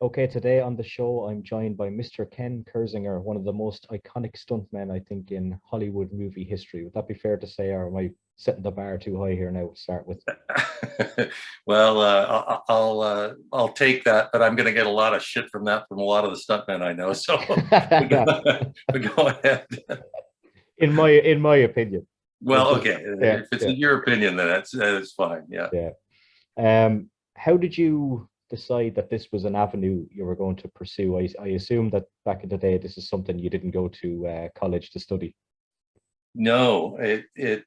Okay, today on the show, I'm joined by Mr. Ken Kirzinger, one of the most iconic stuntmen, I think, in Hollywood movie history. Would that be fair to say, or am I setting the bar too high here now to start with? Well, I'll take that, but I'm going to get a lot of shit from that from a lot of the stuntmen I know. So, but go ahead. In my opinion. Well, okay. Yeah, If it's yeah, in your opinion, then that's fine. Yeah. yeah. How did you decide that this was an avenue you were going to pursue? I assume that back in the day, this is something you didn't go to college to study. No, you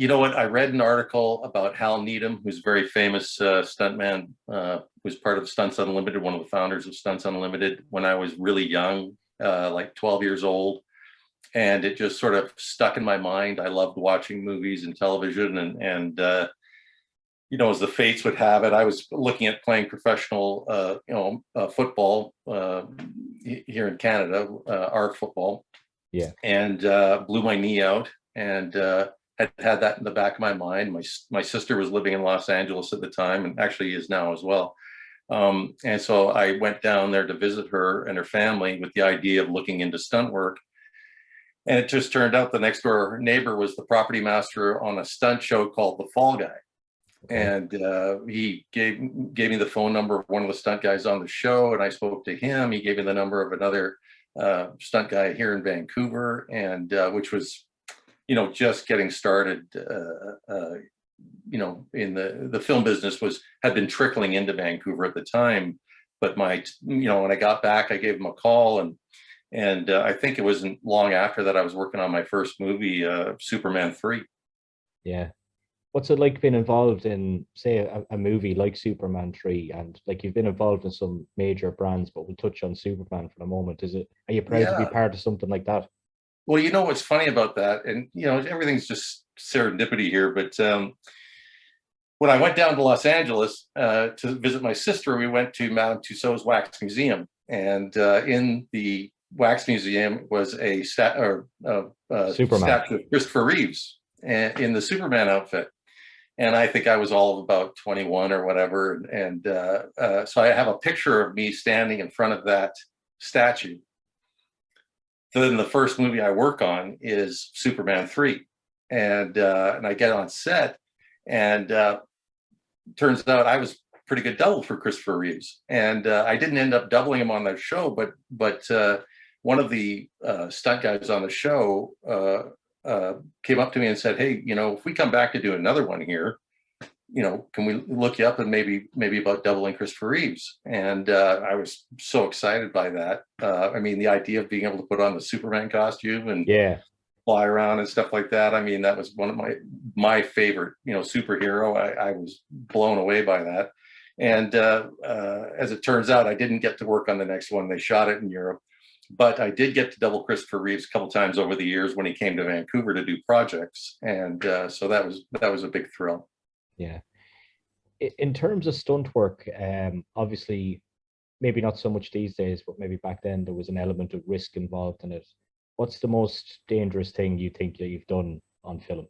know what? I read an article about Hal Needham, who's a very famous stuntman, was part of Stunts Unlimited, one of the founders of Stunts Unlimited when I was really young, like 12 years old. And it just sort of stuck in my mind. I loved watching movies and television, and you know, as the fates would have it, I was looking at playing professional, football here in Canada, our football, Yeah. and blew my knee out, and had that in the back of my mind. My sister was living in Los Angeles at the time, and actually is now as well. And so I went down there to visit her and her family with the idea of looking into stunt work. And it just turned out the next door neighbor was the property master on a stunt show called The Fall Guy. Okay. And he gave me the phone number of one of the stunt guys on the show, and I spoke to him. He gave me the number of another stunt guy here in Vancouver, and which was, you know, just getting started. You know, in the film business had been trickling into Vancouver at the time, but when I got back, I gave him a call, and I think it wasn't long after that I was working on my first movie, Superman 3. Yeah. What's it like being involved in, say, a movie like Superman 3? And like you've been involved in some major brands, but we'll touch on Superman for a moment. Are you proud to be Yeah. part of something like that? Well, you know what's funny about that, and you know everything's just serendipity here. But when I went down to Los Angeles to visit my sister, we went to Madame Tussauds Wax Museum, and in the Wax Museum was a statue Superman. of Christopher Reeves in the Superman outfit. And I think I was all of about 21 or whatever. And so I have a picture of me standing in front of that statue. So then the first movie I work on is Superman 3. And I get on set, and turns out I was pretty good double for Christopher Reeves. And I didn't end up doubling him on that show, but one of the stunt guys on the show came up to me and said, "Hey, you know, if we come back to do another one here, you know, can we look you up and maybe about doubling Christopher Reeves?" And I was so excited by that. I mean, the idea of being able to put on the Superman costume and Yeah. fly around and stuff like that. I mean, that was one of my favorite, you know, superhero. I was blown away by that. And as it turns out, I didn't get to work on the next one. They shot it in Europe. But I did get to double Christopher Reeves a couple times over the years when he came to Vancouver to do projects, and so that was a big thrill. Yeah. In terms of stunt work, obviously, maybe not so much these days, but maybe back then there was an element of risk involved in it. What's the most dangerous thing you think that you've done on film?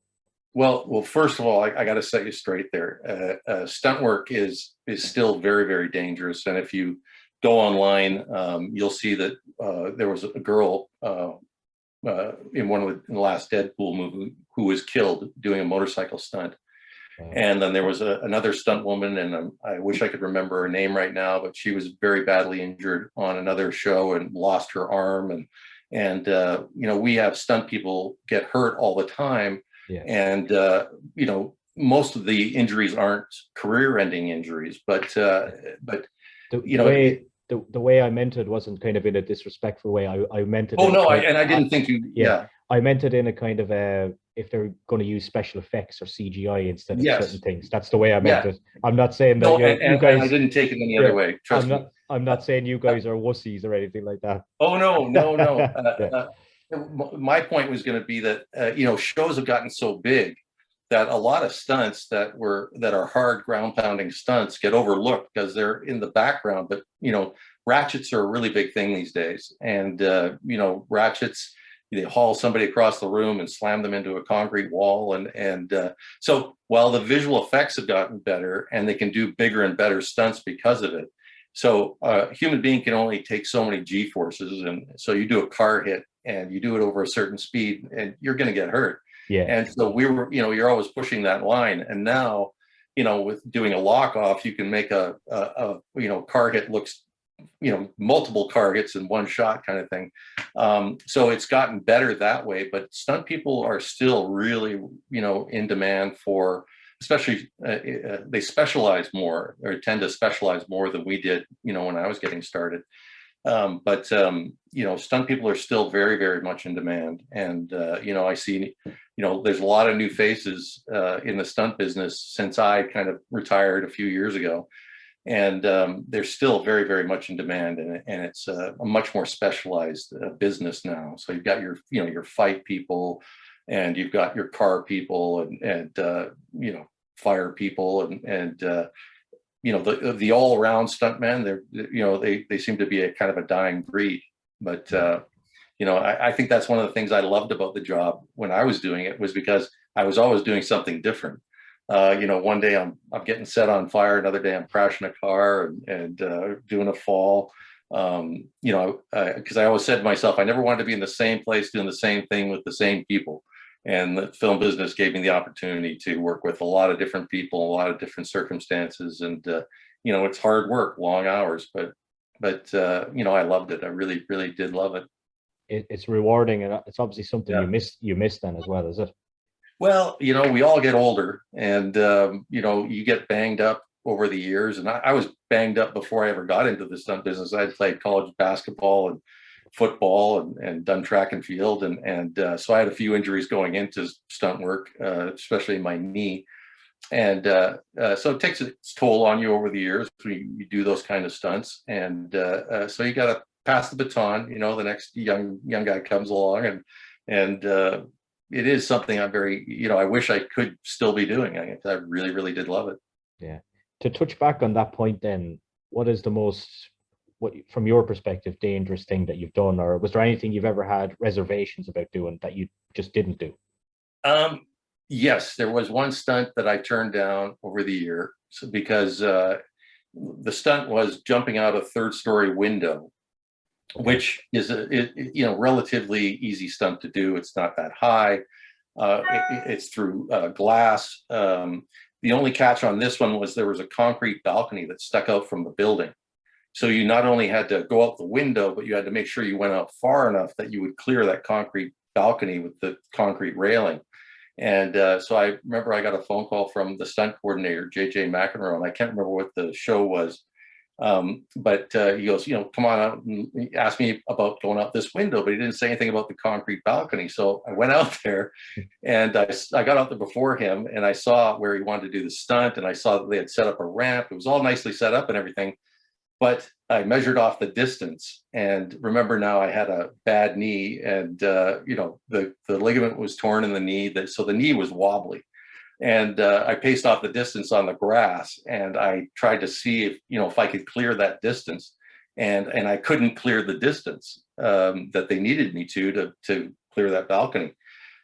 Well, first of all, I got to set you straight there. Stunt work is still very, very dangerous, and if you go online, you'll see that there was a girl in the last Deadpool movie who was killed doing a motorcycle stunt. And then there was another stunt woman, and I wish I could remember her name right now, but she was very badly injured on another show and lost her arm. And you know, we have stunt people get hurt all the time. Yeah. And you know, most of the injuries aren't career-ending injuries, but you know. The way I meant it wasn't kind of in a disrespectful way. I meant it. Oh no, I didn't think you. Yeah, I meant it in a kind of if they're going to use special effects or CGI instead of certain things. That's the way I meant it. I'm not saying that you guys. And I didn't take it any other way. Trust me. I'm not saying you guys are wussies or anything like that. Oh no. My point was going to be that you know, shows have gotten so big that a lot of stunts that are hard ground pounding stunts get overlooked because they're in the background. But you know, ratchets are a really big thing these days, and you know, ratchets, they haul somebody across the room and slam them into a concrete wall, and so while the visual effects have gotten better and they can do bigger and better stunts because of it, So a human being can only take so many G forces. And so you do a car hit and you do it over a certain speed and you're going to get hurt. Yeah. And so we were, you're always pushing that line. And now, with doing a lock off, you can make a car hit looks, multiple car hits in one shot kind of thing. So it's gotten better that way, but stunt people are still really, in demand for, especially they specialize more or tend to specialize more than we did, when I was getting started. But stunt people are still very, very much in demand. And, I see, there's a lot of new faces in the stunt business since I kind of retired a few years ago. And they're still very, very much in demand. And it's a much more specialized business now. So you've got your fight people, and you've got your car people and fire people and the all around stuntman. They seem to be a kind of a dying breed. But I think that's one of the things I loved about the job when I was doing it, was because I was always doing something different. One day I'm getting set on fire, another day I'm crashing a car and doing a fall. Because I always said to myself, I never wanted to be in the same place doing the same thing with the same people. And the film business gave me the opportunity to work with a lot of different people, a lot of different circumstances. And, it's hard work, long hours, but I loved it. I really, really did love it. It's rewarding, and it's obviously something Yeah. you miss then as well, is it? Well, we all get older and, you get banged up over the years. And I was banged up before I ever got into the stunt business. I played college basketball and football and done track and field. And so I had a few injuries going into stunt work, especially my knee. And so it takes its toll on you over the years when you do those kind of stunts. And so you got to pass the baton, the next young guy comes along and it is something I'm very, I wish I could still be doing. I really, really did love it. Yeah. To touch back on that point then, what is the most, from your perspective, dangerous thing that you've done? Or was there anything you've ever had reservations about doing that you just didn't do? Yes, there was one stunt that I turned down over the year because the stunt was jumping out a third-story window, which is a relatively easy stunt to do. It's not that high. It's through glass. The only catch on this one was there was a concrete balcony that stuck out from the building. So you not only had to go out the window, but you had to make sure you went out far enough that you would clear that concrete balcony with the concrete railing. And so I remember I got a phone call from the stunt coordinator, JJ McEnroe, and I can't remember what the show was. But he goes, come on out, and he asked me about going out this window, but he didn't say anything about the concrete balcony. So I went out there and I got out there before him and I saw where he wanted to do the stunt, and I saw that they had set up a ramp. It was all nicely set up and everything, but I measured off the distance, and remember now I had a bad knee, and the ligament was torn in the knee, so the knee was wobbly. And I paced off the distance on the grass, and I tried to see if I could clear that distance, and I couldn't clear the distance that they needed me to clear that balcony.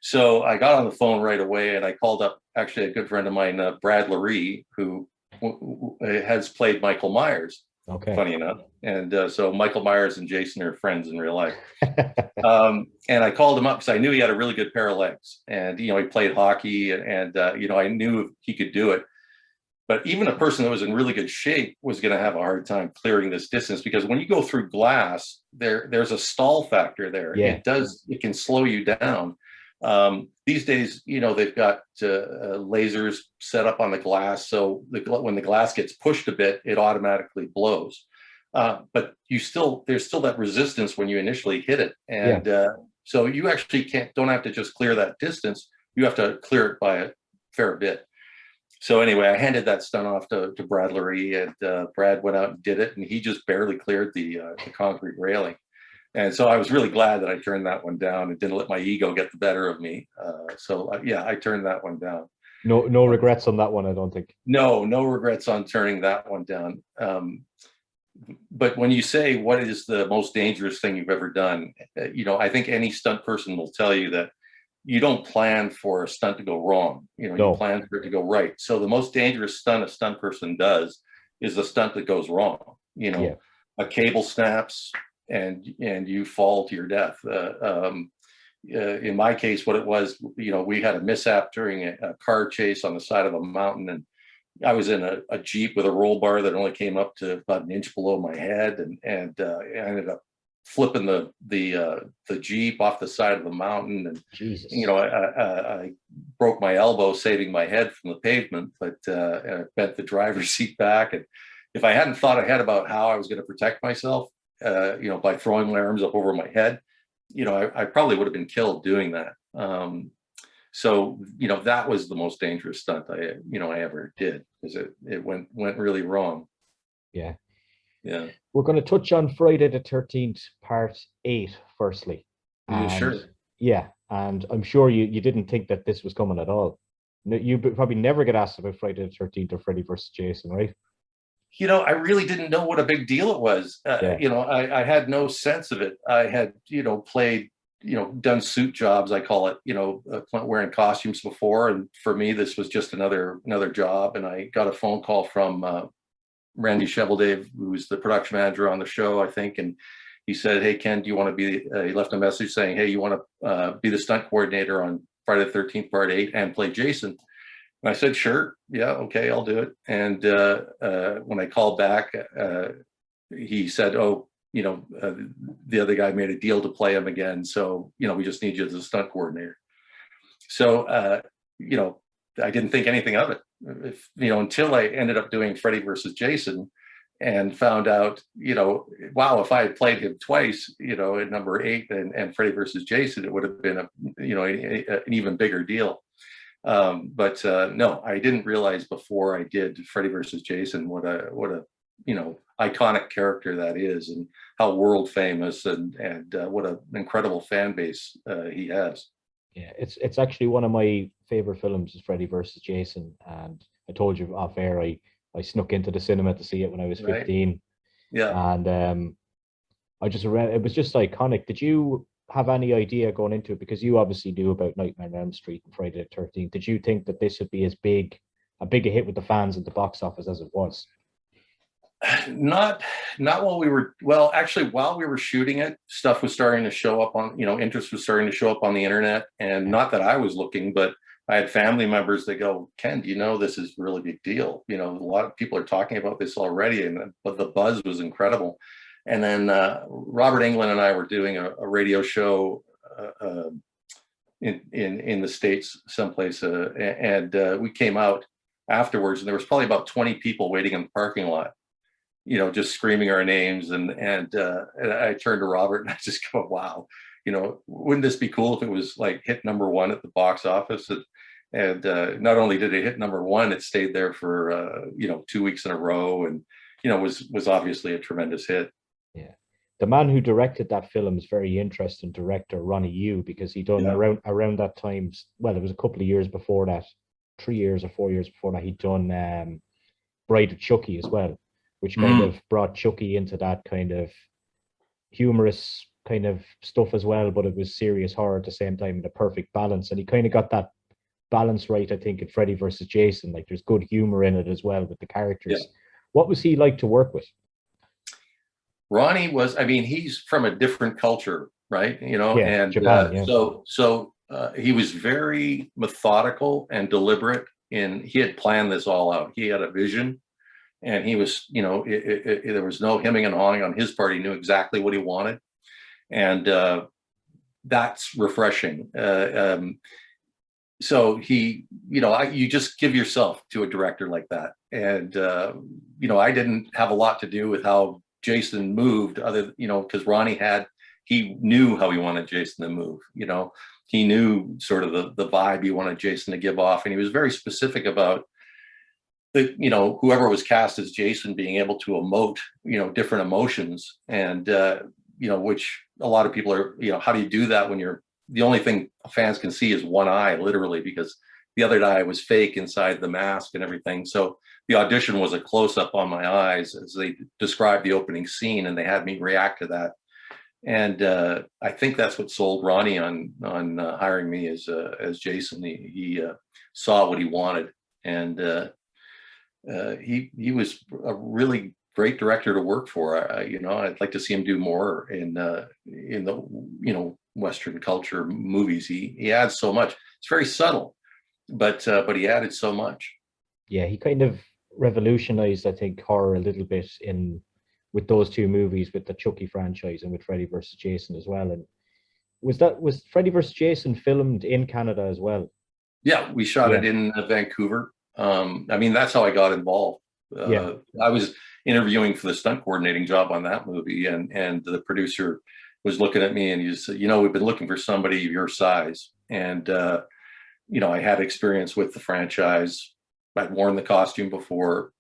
So I got on the phone right away, and I called up actually a good friend of mine, Brad Laree, who has played Michael Myers. Okay. Funny enough. And so Michael Myers and Jason are friends in real life. And I called him up because I knew he had a really good pair of legs, and he played hockey, and I knew he could do it. But even a person that was in really good shape was going to have a hard time clearing this distance, because when you go through glass, there's a stall factor there. Yeah. It can slow you down. These days, they've got lasers set up on the glass, so when the glass gets pushed a bit, it automatically blows. But there's still that resistance when you initially hit it, and so you actually don't have to just clear that distance; you have to clear it by a fair bit. So anyway, I handed that stunt off to Brad Laree, and Brad went out and did it, and he just barely cleared the concrete railing. And so I was really glad that I turned that one down and didn't let my ego get the better of me. I turned that one down. No regrets on that one, I don't think. No regrets on turning that one down. But when you say what is the most dangerous thing you've ever done, I think any stunt person will tell you that you don't plan for a stunt to go wrong. You plan for it to go right. So the most dangerous stunt a stunt person does is the stunt that goes wrong. You Yeah. know, a cable snaps and you fall to your death. In my case, what it was, we had a mishap during a car chase on the side of a mountain, and I was in a Jeep with a roll bar that only came up to about an inch below my head, and I ended up flipping the Jeep off the side of the mountain, and Jesus. I broke my elbow saving my head from the pavement, but I bent the driver's seat back, and if I hadn't thought ahead about how I was going to protect myself, by throwing my arms up over my head, I probably would have been killed doing that. So that was the most dangerous stunt I ever did, because it went really wrong. Yeah. Yeah. We're going to touch on Friday the 13th, part 8, firstly. Yeah, sure. Yeah, and I'm sure you didn't think that this was coming at all. You probably never get asked about Friday the 13th or Freddy versus Jason, right? I really didn't know what a big deal it was. Yeah. I had no sense of it. I had, played, done suit jobs, I call it, wearing costumes before. And for me, this was just another job. And I got a phone call from Randy Sheveldave, who's the production manager on the show, I think. And he said, "Hey, Ken, do you want to be," he left a message saying, "Hey, you want to be the stunt coordinator on Friday the 13th, part 8 and play Jason?" And I said, "Sure. Yeah, okay, I'll do it." And when I called back, he said, "Oh, the other guy made a deal to play him again. So, we just need you as a stunt coordinator." So, I didn't think anything of it. Until I ended up doing Freddy versus Jason and found out, wow, if I had played him twice, at number 8 and Freddy versus Jason, it would have been an even bigger deal. But no, I didn't realize before I did Freddy versus Jason what a iconic character that is, and how world famous and what an incredible fan base he has. Yeah, it's actually one of my favorite films is Freddy versus Jason, and I told you off air I snuck into the cinema to see it when I was 15. Right. Yeah. And I just read it was just iconic. Did you have any idea going into it, because you obviously knew about Nightmare on Elm Street and Friday the 13th? Did you think that this would be as big a hit with the fans at the box office as it was? Not while we were, actually, while we were shooting it, stuff was starting to show up on, interest was starting to show up on the internet, and not that I was looking, but I had family members that go, "Ken, do you know this is a really big deal? A lot of people are talking about this already," but the buzz was incredible. And then Robert Englund and I were doing a radio show in the States someplace, and we came out afterwards, and there was probably about 20 people waiting in the parking lot, just screaming our names. And I turned to Robert and I just go, "Wow, wouldn't this be cool if it was like hit number 1 at the box office?" And not only did it hit number 1, it stayed there for 2 weeks in a row, and was obviously a tremendous hit. Yeah, the man who directed that film is very interesting director, Ronnie Yu, because he done around that time. Well, it was a couple of years before that, 3 years or 4 years before that. He'd done Bride of Chucky as well, which kind of brought Chucky into that kind of humorous kind of stuff as well, but it was serious horror at the same time, in a perfect balance. And he kind of got that balance right, I think, in Freddy versus Jason. Like, there's good humor in it as well with the characters. Yeah. What was he like to work with? Ronnie was, he's from a different culture, right? And Japan, so he was very methodical and deliberate, and he had planned this all out. He had a vision, and he was, there was no hemming and hawing on his part. He knew exactly what he wanted, and that's refreshing. So he, you just give yourself to a director like that. And, I didn't have a lot to do with how Jason moved, because Ronnie he knew how he wanted Jason to move. He knew sort of the vibe he wanted Jason to give off. And he was very specific about whoever was cast as Jason being able to emote, different emotions. And, which a lot of people are, how do you do that when the only thing fans can see is one eye, literally, because the other eye was fake inside the mask and everything. So the audition was a close-up on my eyes as they described the opening scene, and they had me react to that. And I think that's what sold Ronnie on hiring me as Jason. He saw what he wanted, and he was a really great director to work for. You know, I'd like to see him do more in the Western culture movies. He adds so much. It's very subtle, but he added so much. Yeah, he kind of revolutionized, I think, horror a little bit in with those two movies, with the Chucky franchise and with Freddy versus Jason as well. And was Freddy versus Jason filmed in Canada as well? Yeah, we shot Yeah. it in Vancouver. I mean, that's how I got involved. Yeah. I was interviewing for the stunt coordinating job on that movie, and the producer was looking at me and he said, you know, we've been looking for somebody your size. And, you know, I had experience with the franchise. I'd worn the costume before.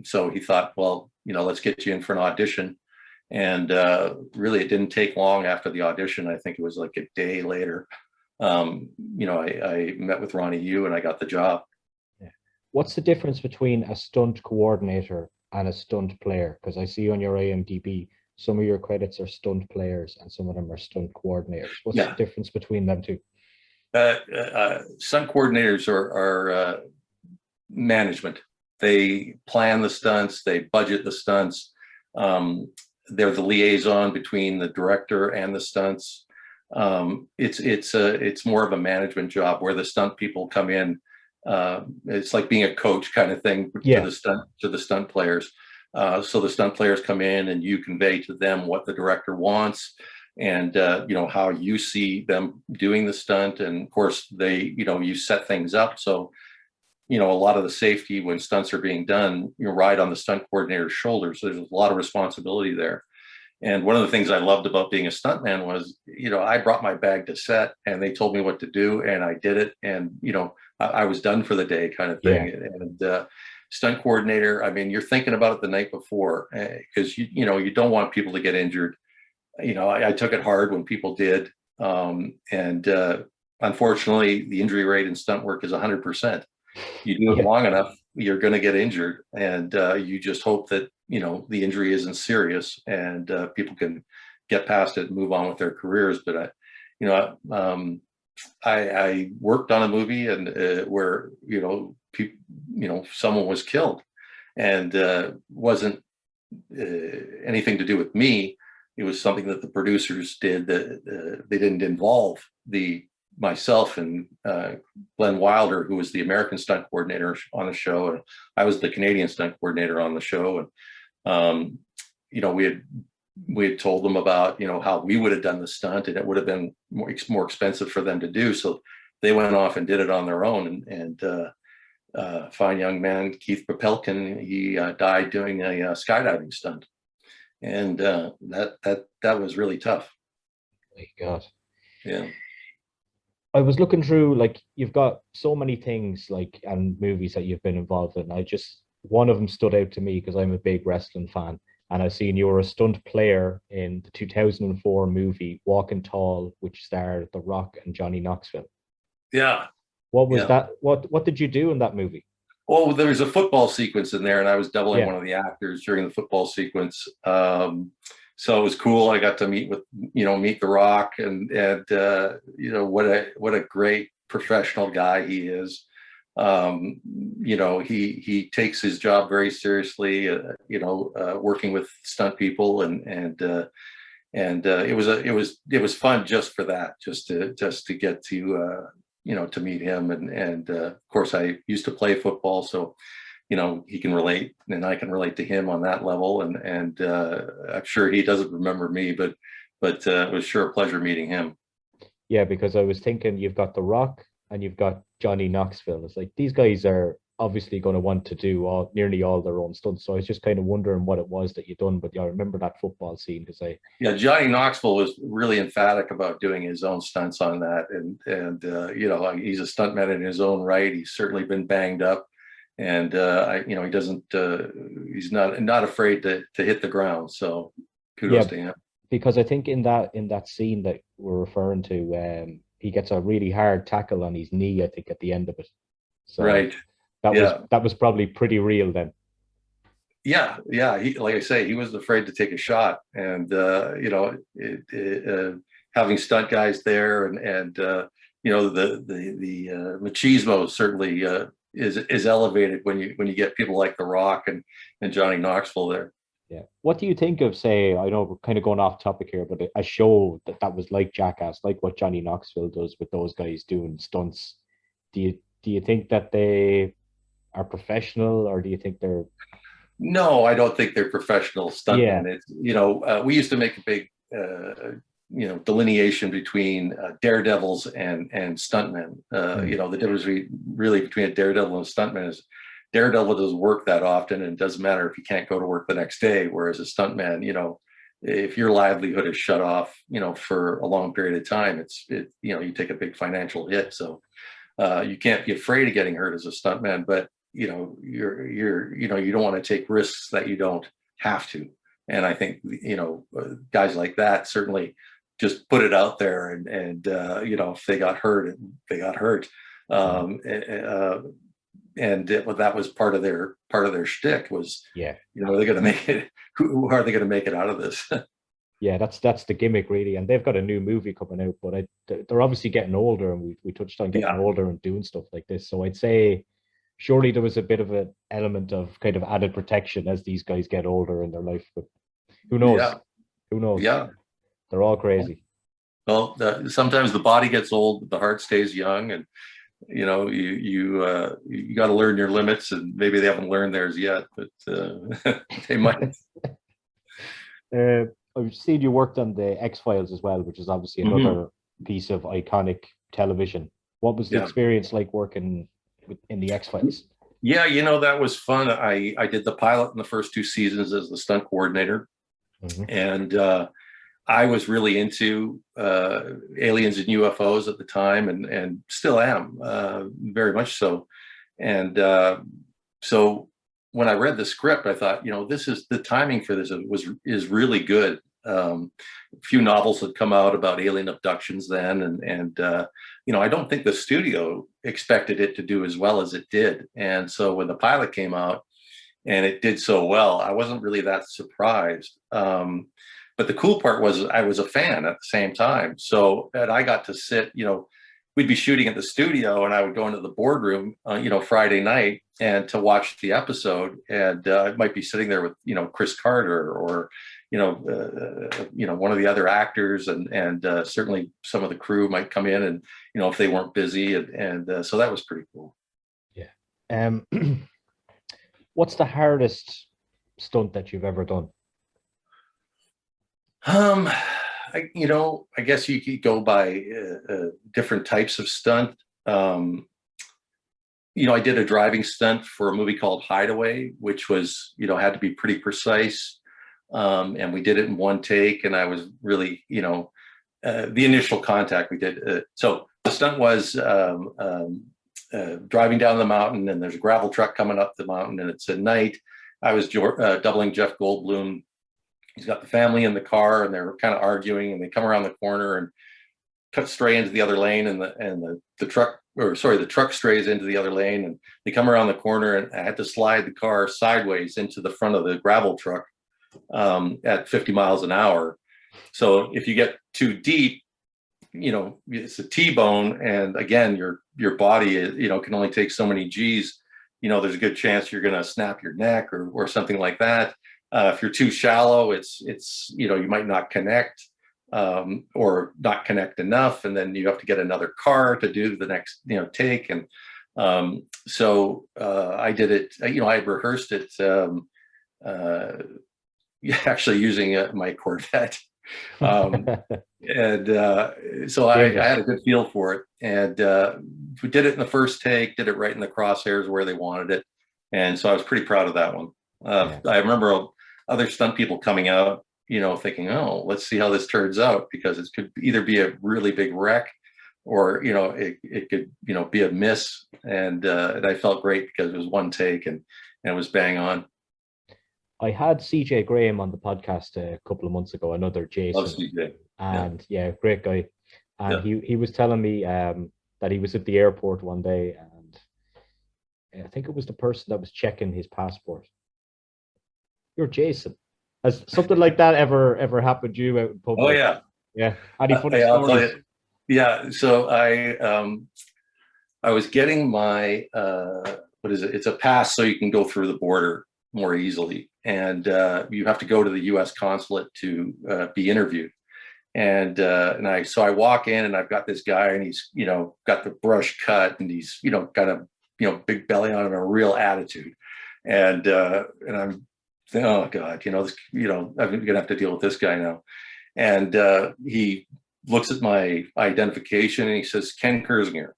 So he thought, well, you know, let's get you in for an audition. And really, it didn't take long after the audition. I think it was like a day later. You know, I met with Ronnie Yu and I got the job. Yeah. What's the difference between a stunt coordinator and a stunt player? Because I see on your IMDb, some of your credits are stunt players and some of them are stunt coordinators. What's the difference between them two? Stunt coordinators are management. They plan the stunts, they budget the stunts. They're the liaison between the director and the stunts. It's more of a management job where the stunt people come in. It's like being a coach kind of thing to the stunt players. So the stunt players come in and you convey to them what the director wants and you know, how you see them doing the stunt. And of course you set things up. So, you know, a lot of the safety when stunts are being done, you ride on the stunt coordinator's shoulders. So there's a lot of responsibility there. And one of the things I loved about being a stuntman was, you know, I brought my bag to set and they told me what to do and I did it. And, you know, I was done for the day kind of thing. Yeah. And stunt coordinator, I mean, you're thinking about it the night before because, you know, you don't want people to get injured. You know, I took it hard when people did. Unfortunately, the injury rate in stunt work is 100%. You do it long enough, you're going to get injured. And you just hope that, you know, the injury isn't serious and people can get past it and move on with their careers. But I worked on a movie and where, you know, someone was killed and wasn't anything to do with me. It was something that the producers did that they didn't involve myself and Glenn Wilder, who was the American stunt coordinator on the show, and I was the Canadian stunt coordinator on the show. And you know, we had told them about, you know, how we would have done the stunt, and it would have been more expensive for them to do. So they went off and did it on their own. And fine young man, Keith Propelkin, he died doing a skydiving stunt, and that was really tough. My God. Yeah. I was looking through, like, you've got so many things, like, and movies that you've been involved in. One of them stood out to me because I'm a big wrestling fan, and I seen you were a stunt player in the 2004 movie Walking Tall, which starred The Rock and Johnny Knoxville. Yeah. What was that? What did you do in that movie? Well, there was a football sequence in there, and I was doubling one of the actors during the football sequence. So it was cool. I got to meet The Rock, and you know, what a great professional guy he is. You know, he takes his job very seriously. You know, working with stunt people, and it was fun just for that, just to get to you know, to meet him, and of course I used to play football, so you know, he can relate and I can relate to him on that level. And I'm sure he doesn't remember me, but it was sure a pleasure meeting him. Yeah, because I was thinking you've got The Rock and you've got Johnny Knoxville. It's like these guys are obviously going to want to do nearly all their own stunts. So I was just kind of wondering what it was that you'd done. But yeah, I remember that football scene because Johnny Knoxville was really emphatic about doing his own stunts on that. And you know, he's a stuntman in his own right. He's certainly been banged up. And you know, he doesn't he's not afraid to hit the ground, so kudos to him. Because I think in that scene that we're referring to, he gets a really hard tackle on his knee, I think, at the end of it. So that was probably pretty real then. Yeah, he, like I say, he wasn't afraid to take a shot. And you know, having stunt guys there, and you know, the machismo certainly is elevated when you get people like The Rock and Johnny Knoxville there. Yeah. What do you think of, say, I know we're kind of going off topic here, but a show that was like Jackass, like what Johnny Knoxville does with those guys doing stunts? Do you think that they are professional, or do you think they're? No, I don't think they're professional Yeah. stuntmen. It's, we used to make a big, delineation between daredevils and stuntmen. Mm, The difference really between a daredevil and a stuntman is daredevil doesn't work that often, and it doesn't matter if you can't go to work the next day. Whereas a stuntman, if your livelihood is shut off, for a long period of time, you take a big financial hit. So you can't be afraid of getting hurt as a stuntman, but you don't want to take risks that you don't have to. And I think guys like that certainly just put it out there, and if they got hurt, they got hurt. mm, Well, that was part of their shtick was, yeah. are they going to make it? Who are they going to make it out of this? Yeah, that's the gimmick really, and they've got a new movie coming out, but they're obviously getting older, and we touched on getting Yeah, older and doing stuff like this. So I'd say surely there was a bit of an element of kind of added protection as these guys get older in their life. But who knows? yeah, Who knows? yeah. They're all crazy. Well, sometimes the body gets old, but the heart stays young, and you got to learn your limits, and maybe they haven't learned theirs yet, but they might. Uh, I've seen you worked on the X-Files as well, which is obviously Mhm. another piece of iconic television. What was the Yeah, experience like working in the X-Files? yeah, that was fun. I did the pilot in the first two seasons as the stunt coordinator, Hmm. and I was really into aliens and UFOs at the time, and still am, very much so. And so when I read the script, I thought, this is the timing for this is really good. A few novels had come out about alien abductions then, and I don't think the studio expected it to do as well as it did. And so when the pilot came out and it did so well, I wasn't really that surprised. But the cool part was I was a fan at the same time. So and I got to sit, we'd be shooting at the studio, and I would go into the boardroom, Friday night, and to watch the episode. And I might be sitting there with, Chris Carter, or, one of the other actors, and certainly some of the crew might come in, and, if they weren't busy. And so that was pretty cool. Yeah. Um, what's the hardest stunt that you've ever done? Um, I guess you could go by different types of stunt. I did a driving stunt for a movie called Hideaway, which was, had to be pretty precise. And we did it in one take, and I was really, the initial contact we did. So the stunt was driving down the mountain, and there's a gravel truck coming up the mountain, and it's at night. I was doubling Jeff Goldblum. He's got the family in the car, and they're kind of arguing, and they come around the corner and cut stray into the other lane, and the truck, or sorry, the truck strays into the other lane, and they come around the corner, and I had to slide the car sideways into the front of the gravel truck at 50 miles an hour. So if you get too deep, it's a T-bone, and again, your body, can only take so many G's. There's a good chance you're going to snap your neck or something like that. If you're too shallow, it's you might not connect, or not connect enough, and then you have to get another car to do the next take. And so I did it. I rehearsed it, actually using my Corvette. Um, and so I had Dangerous. a good feel for it, and we did it in the first take, did it right in the crosshairs where they wanted it, and so I was pretty proud of that one. Yeah. I remember other stunt people coming out, thinking, oh, let's see how this turns out, because it could either be a really big wreck, or it could be a miss, and I felt great because it was one take, and it was bang on. I had CJ Graham on the podcast a couple of months ago, another Love Jason, CJ. Yeah, and yeah, great guy. And yeah. he was telling me that he was at the airport one day, and I think it was the person that was checking his passport. You're Jason. Has something like that ever happened to you out in Oh public? yeah. Yeah. Any funny I'll tell stories? you. Yeah. So I was getting my what is it? It's a pass so you can go through the border more easily. and you have to go to the U.S. consulate to be interviewed. And I walk in, and I've got this guy, and he's, you know, got the brush cut, and he's, you know, got a, you know, big belly on him, a real attitude. And I'm thinking, oh God, you know, this, you know, I'm gonna have to deal with this guy now. And he looks at my identification, and he says, Ken Kirzinger.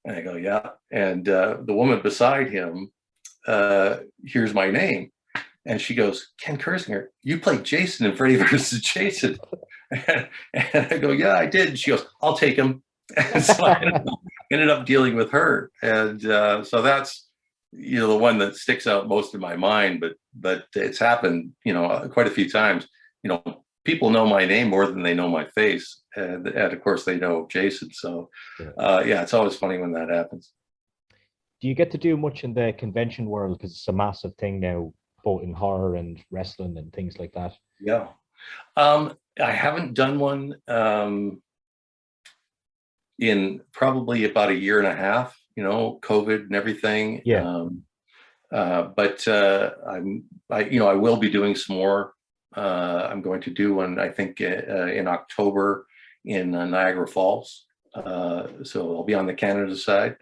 And I go, yeah. And the woman beside him hears my name, and she goes, Ken Kirzinger, you played Jason in Freddy VS Jason. And I go, yeah, I did. And she goes, I'll take him. And so I ended up dealing with her. And so that's, you know, the one that sticks out most in my mind, but it's happened, you know, quite a few times. You know, people know my name more than they know my face. And of course they know Jason. So yeah, it's always funny when that happens. Do you get to do much in the convention world? Because it's a massive thing now, both in horror and wrestling and things like that. Yeah. I haven't done one in probably about a year and a half, you know, COVID and everything. Yeah. But I will be doing some more. I'm going to do one, I think, in October in Niagara Falls. So I'll be on the Canada side.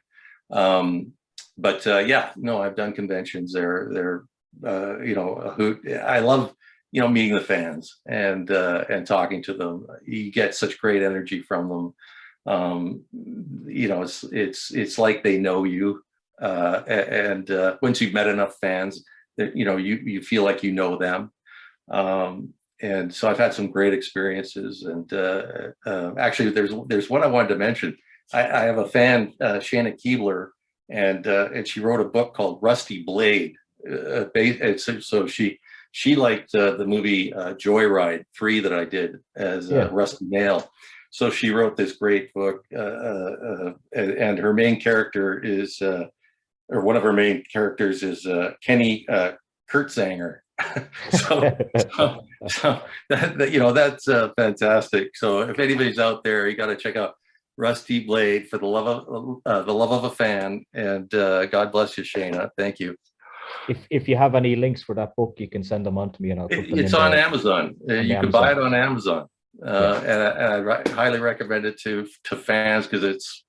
But yeah, no, I've done conventions. They're you know, a hoot. I love, you know, meeting the fans and talking to them. You get such great energy from them. You know, it's like they know you. And once you've met enough fans, that, you know, you feel like you know them. And so I've had some great experiences. And actually, there's one I wanted to mention. I have a fan, Shania Keibler, and she wrote a book called Rusty Blade. So she liked the movie Joyride 3 that I did as Rusty Nail. So she wrote this great book, and her main character is, or one of her main characters is Kenny Kirzinger. so that you know, that's fantastic. So if anybody's out there, you got to check out Rusty Blade for the love of a fan. And God bless you, Shana. Thank you. If you have any links for that book, you can send them on to me, and I'll put them it's on Amazon. You can buy it on Amazon, and I highly recommend it to fans, because it's,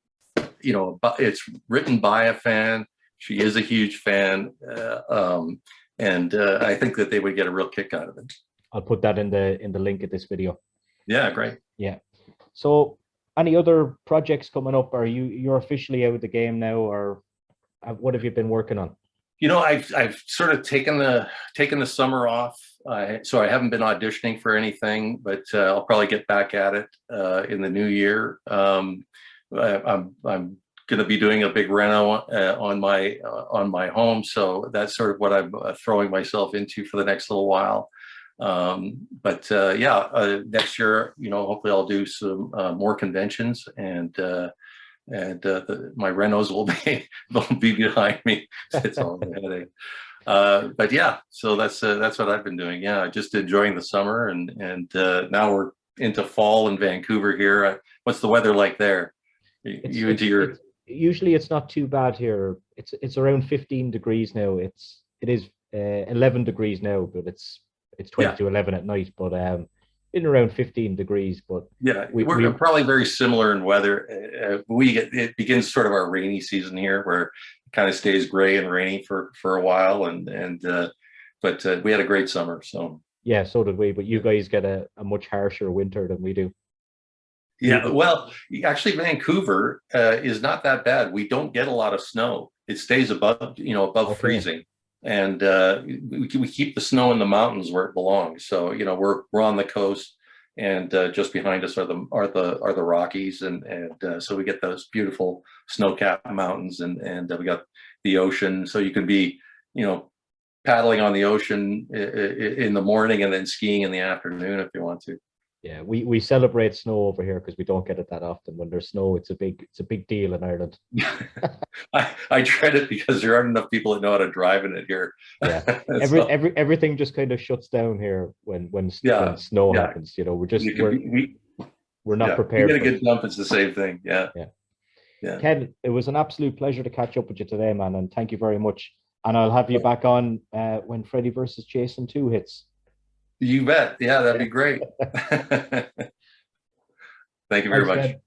you know, it's written by a fan. She is a huge fan, and I think that they would get a real kick out of it. I'll put that in the link of this video. Yeah, great. Yeah. So, any other projects coming up? Are you're officially out of the game now, or what have you been working on? You know, I've sort of taken the summer off, so I haven't been auditioning for anything, but I'll probably get back at it in the new year. I'm going to be doing a big reno on my home, so that's sort of what I'm throwing myself into for the next little while. But yeah, next year, you know, hopefully I'll do some more conventions, and my renos will be behind me. It's all a headache. But yeah, so that's what I've been doing. Yeah, just enjoying the summer, and now we're into fall in Vancouver here. What's the weather like there? Usually it's not too bad here. It's around 15 degrees now. It is 11 degrees now, but it's 20 to 11 at night. But in around 15 degrees, but yeah, we're probably very similar in weather. It begins sort of our rainy season here, where it kind of stays gray and rainy for a while, but we had a great summer. So yeah, so did we. But you guys get a much harsher winter than we do. Yeah, well, actually, Vancouver is not that bad. We don't get a lot of snow. It stays above freezing, and we keep the snow in the mountains where it belongs. So, you know, we're on the coast, and just behind us are the Rockies, and so we get those beautiful snow-capped mountains, and we got the ocean. So you can be, you know, paddling on the ocean in the morning and then skiing in the afternoon if you want to. Yeah, we celebrate snow over here because we don't get it that often. When there's snow, it's a big deal in Ireland. I dread it because there aren't enough people that know how to drive in it here. Yeah, everything just kind of shuts down here when snow happens. You know, we're not prepared. You get a good dump, it's the same thing. Yeah. Ken, it was an absolute pleasure to catch up with you today, man, and thank you very much. And I'll have you back on when Freddy versus Jason 2 hits. You bet. Yeah, that'd be great. Thank you very Thanks, much. Ken.